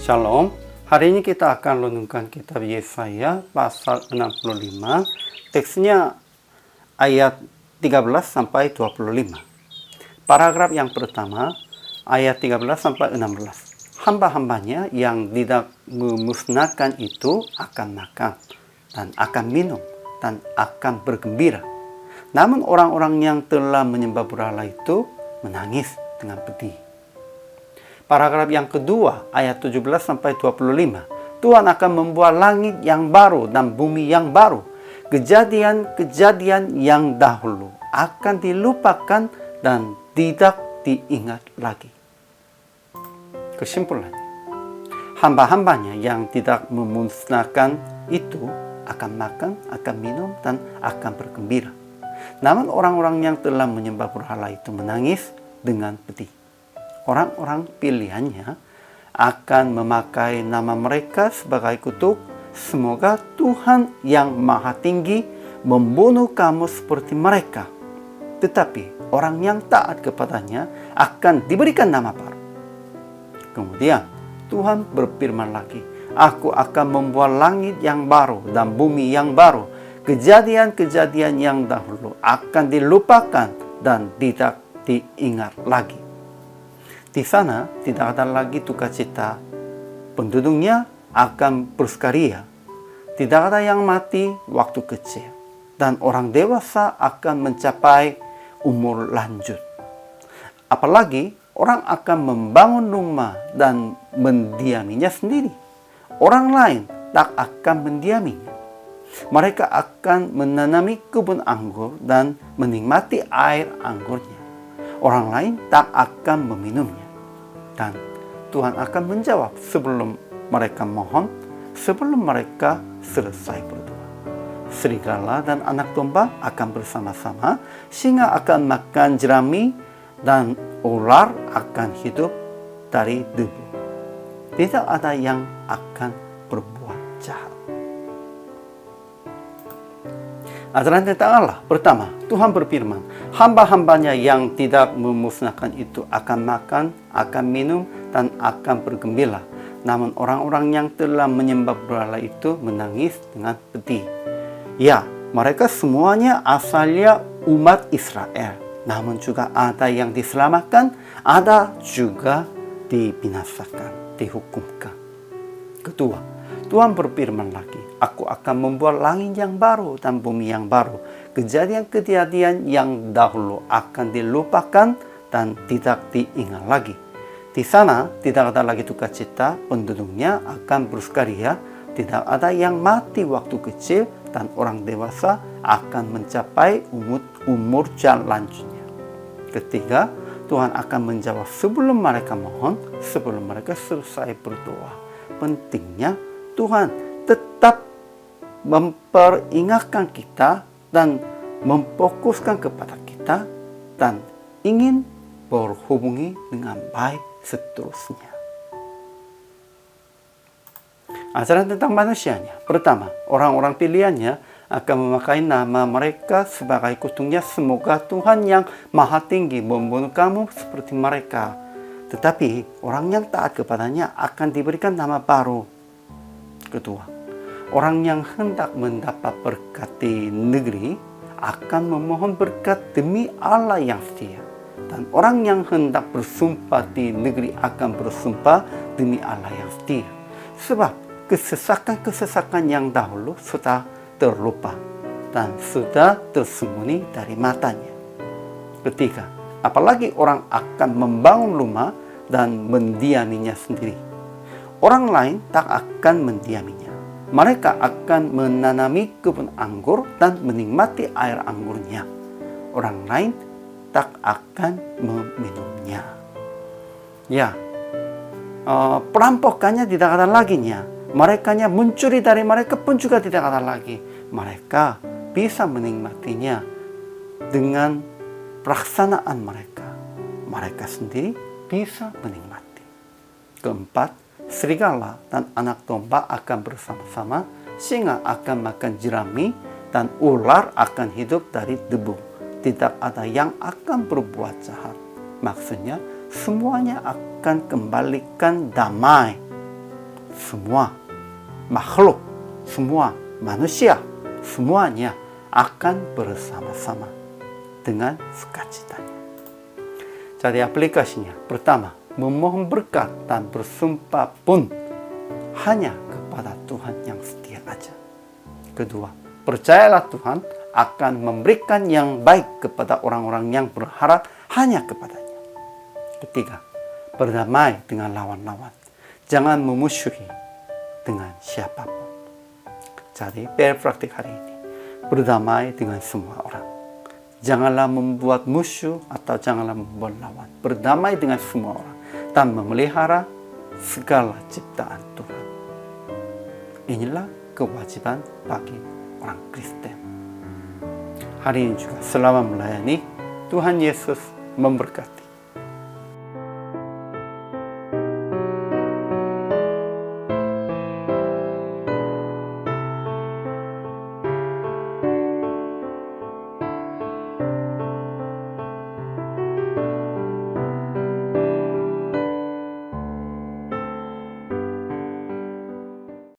Shalom, hari ini kita akan renungkan kitab Yesaya pasal 65, teksnya ayat 13 sampai 25. Paragraf yang pertama, ayat 13 sampai 16. Hamba-hambanya yang tidak memusnahkan itu akan makan, dan akan minum, dan akan bergembira. Namun orang-orang yang telah menyembah berhala itu menangis dengan pedih. Paragraf yang kedua, ayat 17 sampai 25. Tuhan akan membuat langit yang baru dan bumi yang baru. Kejadian-kejadian yang dahulu akan dilupakan dan tidak diingat lagi. Kesimpulannya, hamba-hambanya yang tidak memusnahkan itu akan makan, akan minum, dan akan bergembira. Namun orang-orang yang telah menyembah berhala itu menangis dengan pedih. Orang-orang pilihannya akan memakai nama mereka sebagai kutuk. Semoga Tuhan yang Maha Tinggi membunuh kamu seperti mereka. Tetapi orang yang taat kepadanya akan diberikan nama baru. Kemudian Tuhan berfirman lagi, Aku akan membuat langit yang baru dan bumi yang baru. Kejadian-kejadian yang dahulu akan dilupakan dan tidak diingat lagi. Di sana tidak ada lagi sukacita. Penduduknya akan bersukaria. Tidak ada yang mati waktu kecil. Dan orang dewasa akan mencapai umur lanjut. Apalagi orang akan membangun rumah dan mendiaminya sendiri. Orang lain tak akan mendiaminya. Mereka akan menanami kebun anggur dan menikmati air anggurnya. Orang lain tak akan meminumnya. Dan Tuhan akan menjawab sebelum mereka mohon, sebelum mereka selesai berdoa. Serigala dan anak domba akan bersama-sama, singa akan makan jerami, dan ular akan hidup dari debu. Tidak ada yang akan berbuat jahat. Ajaran tentang Allah. Pertama, Tuhan berfirman, hamba-hambanya yang tidak memusnahkan itu akan makan, akan minum, dan akan bergembira. Namun orang-orang yang telah menyembah berhala itu menangis dengan pedih. Ya, mereka semuanya asalnya umat Israel. Namun juga ada yang diselamatkan, ada juga dibinasakan, dihukumkan. Kedua, Tuhan berfirman lagi, Aku akan membuat langit yang baru dan bumi yang baru. Kejadian-kejadian yang dahulu akan dilupakan dan tidak diingat lagi. Di sana tidak ada lagi sukacita, penduduknya akan bersukaria, tidak ada yang mati waktu kecil, dan orang dewasa akan mencapai umur lanjutnya. Ketiga, Tuhan akan menjawab sebelum mereka mohon, sebelum mereka selesai berdoa. Pentingnya Tuhan tetap memperingatkan kita dan memfokuskan kepada kita dan ingin berhubungi dengan baik seterusnya. Ajaran tentang manusianya. Pertama, orang-orang pilihannya akan memakai nama mereka sebagai kutuknya. Semoga Tuhan yang Maha Tinggi membunuh kamu seperti mereka. Tetapi orang yang taat kepadanya akan diberikan nama baru. Kedua, orang yang hendak mendapat berkat di negeri akan memohon berkat demi Allah yang setia. Dan orang yang hendak bersumpah di negeri akan bersumpah demi Allah yang setia. Sebab kesesakan-kesesakan yang dahulu sudah terlupa dan sudah tersembunyi dari matanya. Ketiga, apalagi orang akan membangun rumah dan mendiaminya sendiri. Orang lain tak akan mendiaminya. Mereka akan menanami kebun anggur dan menikmati air anggurnya. Orang lain tak akan meminumnya. Ya, perampokannya tidak ada laginya. Merekanya mencuri dari mereka pun juga tidak ada lagi. Mereka bisa menikmatinya dengan pelaksanaan mereka. Mereka sendiri bisa menikmati. Keempat, serigala dan anak domba akan bersama-sama, singa akan makan jerami, dan ular akan hidup dari debu. Tidak ada yang akan berbuat jahat. Maksudnya, semuanya akan kembalikan damai semua makhluk, semua manusia, semuanya akan bersama-sama dengan sukacitanya. Jadi aplikasinya, pertama, memohon berkat dan bersumpah pun hanya kepada Tuhan yang setia aja. Kedua, percayalah Tuhan akan memberikan yang baik kepada orang-orang yang berharap hanya kepadanya. Ketiga, berdamai dengan lawan-lawan. Jangan memusuhi dengan siapapun. Jadi, praktik hari ini, berdamai dengan semua orang. Janganlah membuat musuh atau janganlah membuat lawan. Berdamai dengan semua orang dan memelihara segala ciptaan Tuhan. Inilah kewajiban bagi orang Kristen. Hari ini juga selamat melayani. Tuhan Yesus memberkati.